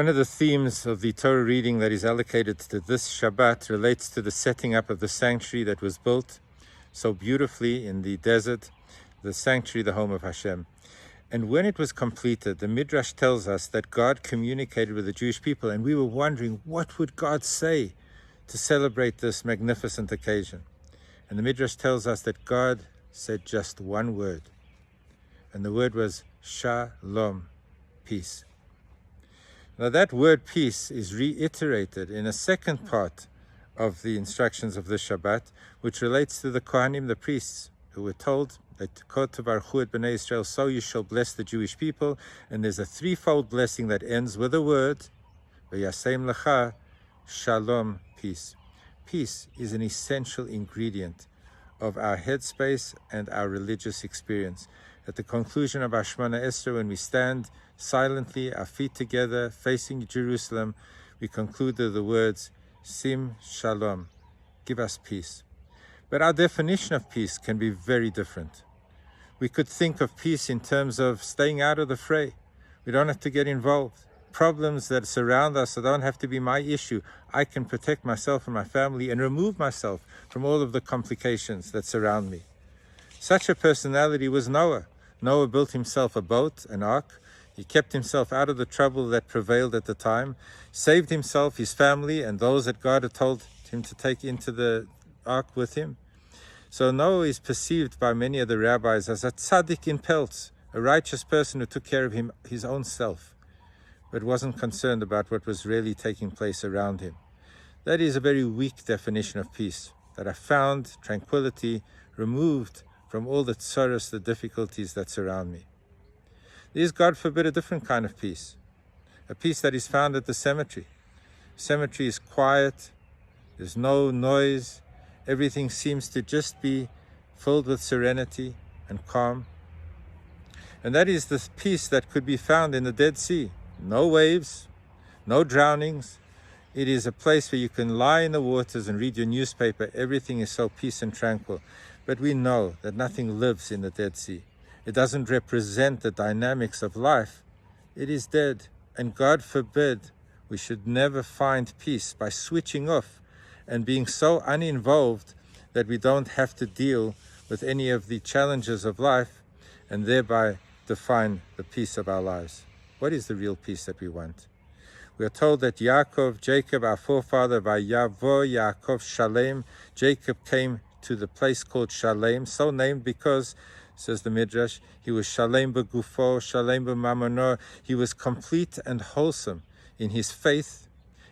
One of the themes of the Torah reading that is allocated to this Shabbat relates to the setting up of the sanctuary that was built so beautifully in the desert, the sanctuary, the home of Hashem. And when it was completed, the Midrash tells us that God communicated with the Jewish people, and we were wondering, what would God say to celebrate this magnificent occasion? And the Midrash tells us that God said just one word, and the word was Shalom, peace. Now that word peace is reiterated in a second part of the instructions of the Shabbat, which relates to the Kohanim, the priests, who were told that Kotavarchu et Bnei Israel, so you shall bless the Jewish people. And there's a threefold blessing that ends with a word, V'yasem lecha, Shalom, peace. Peace is an essential ingredient of our headspace and our religious experience. At the conclusion of our Shemona Esrei, when we stand silently, our feet together, facing Jerusalem, we conclude with the words, Sim Shalom, give us peace. But our definition of peace can be very different. We could think of peace in terms of staying out of the fray. We don't have to get involved. Problems that surround us don't have to be my issue. I can protect myself and my family and remove myself from all of the complications that surround me. Such a personality was Noah. Noah built himself a boat, an ark. He kept himself out of the trouble that prevailed at the time, saved himself, his family, and those that God had told him to take into the ark with him. So Noah is perceived by many of the rabbis as a tzaddik in pelts, a righteous person who took care of his own self, but wasn't concerned about what was really taking place around him. That is a very weak definition of peace, that I found tranquility removed from all the tsaros, the difficulties that surround me. There is, God forbid, a different kind of peace, a peace that is found at the cemetery. Cemetery is quiet, there's no noise, everything seems to just be filled with serenity and calm. And that is the peace that could be found in the Dead Sea. No waves, no drownings. It is a place where you can lie in the waters and read your newspaper. Everything is so peace and tranquil. But we know that nothing lives in the Dead Sea. It doesn't represent the dynamics of life. It is dead. And God forbid, we should never find peace by switching off and being so uninvolved that we don't have to deal with any of the challenges of life and thereby define the peace of our lives. What is the real peace that we want? We are told that Yaakov, Jacob, our forefather, Vayavo Yaakov Shalem, Jacob came to the place called Shalem, so named because, says the Midrash, he was Shalem b'gufo, Shalem b'mamono. He was complete and wholesome in his faith,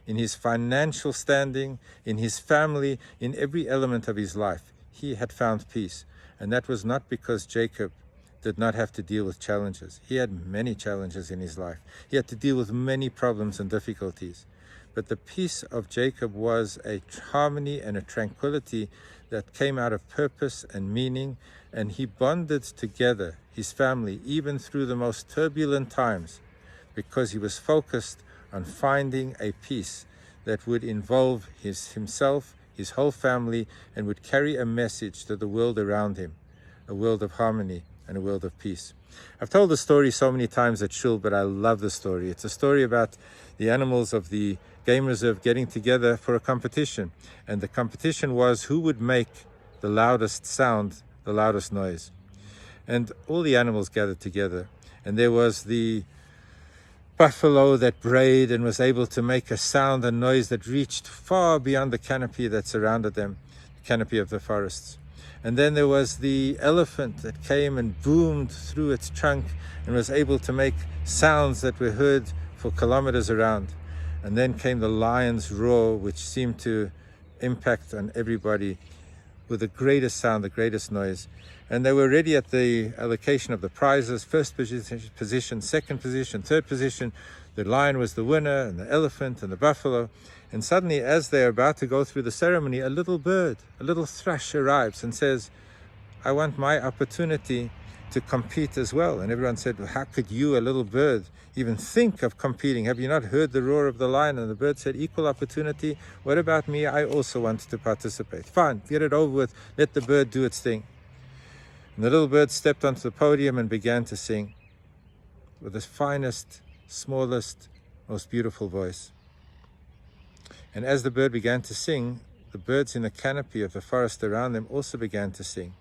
in his financial standing, in his family, in every element of his life. He had found peace. And that was not because Jacob did not have to deal with challenges. He had many challenges in his life. He had to deal with many problems and difficulties. But the peace of Jacob was a harmony and a tranquility that came out of purpose and meaning, and he bonded together his family even through the most turbulent times because he was focused on finding a peace that would involve himself, his whole family, and would carry a message to the world around him, a world of harmony and a world of peace. I've told the story so many times at Shul, but I love the story. It's a story about the animals of the game reserve getting together for a competition. And the competition was who would make the loudest sound, the loudest noise. And all the animals gathered together. And there was the buffalo that brayed and was able to make a sound and noise that reached far beyond the canopy that surrounded them, the canopy of the forests. And then there was the elephant that came and boomed through its trunk and was able to make sounds that were heard for kilometers around. And then came the lion's roar, which seemed to impact on everybody with the greatest sound, the greatest noise. And they were ready at the allocation of the prizes, first position, second position, third position. The lion was the winner, and the elephant and the buffalo. And suddenly, as they're about to go through the ceremony, a little bird, a little thrush arrives and says, I want my opportunity to compete as well. And everyone said, well, how could you, a little bird, even think of competing? Have you not heard the roar of the lion? And the bird said, equal opportunity. What about me? I also want to participate. Fine, get it over with. Let the bird do its thing. And the little bird stepped onto the podium and began to sing with the finest, smallest, most beautiful voice. And as the bird began to sing, the birds in the canopy of the forest around them also began to sing.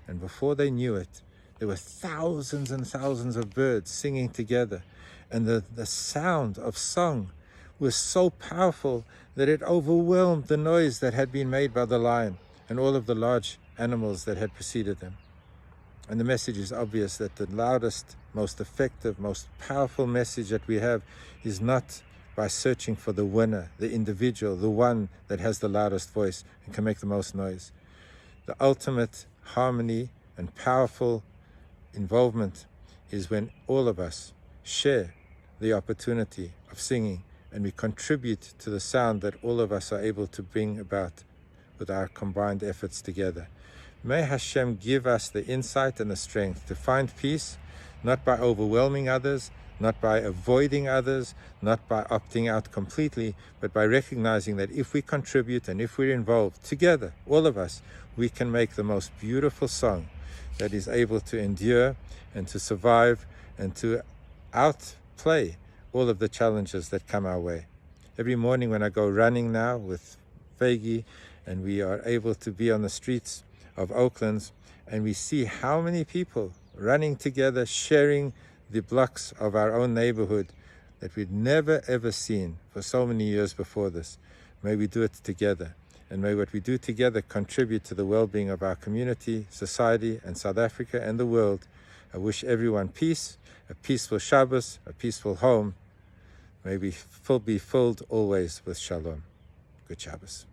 And before they knew it, there were thousands and thousands of birds singing together. And the sound of song was so powerful that it overwhelmed the noise that had been made by the lion and all of the large animals that had preceded them. And the message is obvious, that the loudest, most effective, most powerful message that we have is not by searching for the winner, the individual, the one that has the loudest voice and can make the most noise. The ultimate harmony and powerful involvement is when all of us share the opportunity of singing and we contribute to the sound that all of us are able to bring about with our combined efforts together. May Hashem give us the insight and the strength to find peace, not by overwhelming others, not by avoiding others, not by opting out completely, but by recognizing that if we contribute and if we're involved together, all of us, we can make the most beautiful song that is able to endure and to survive and to outplay all of the challenges that come our way. Every morning when I go running now with Fegi and we are able to be on the streets of Oakland and we see how many people running together, sharing the blocks of our own neighborhood that we'd never ever seen for so many years before this. May we do it together, and may what we do together contribute to the well-being of our community, society, and South Africa and the world. I wish everyone peace, a peaceful Shabbos, a peaceful home. May we be filled always with Shalom. Good Shabbos.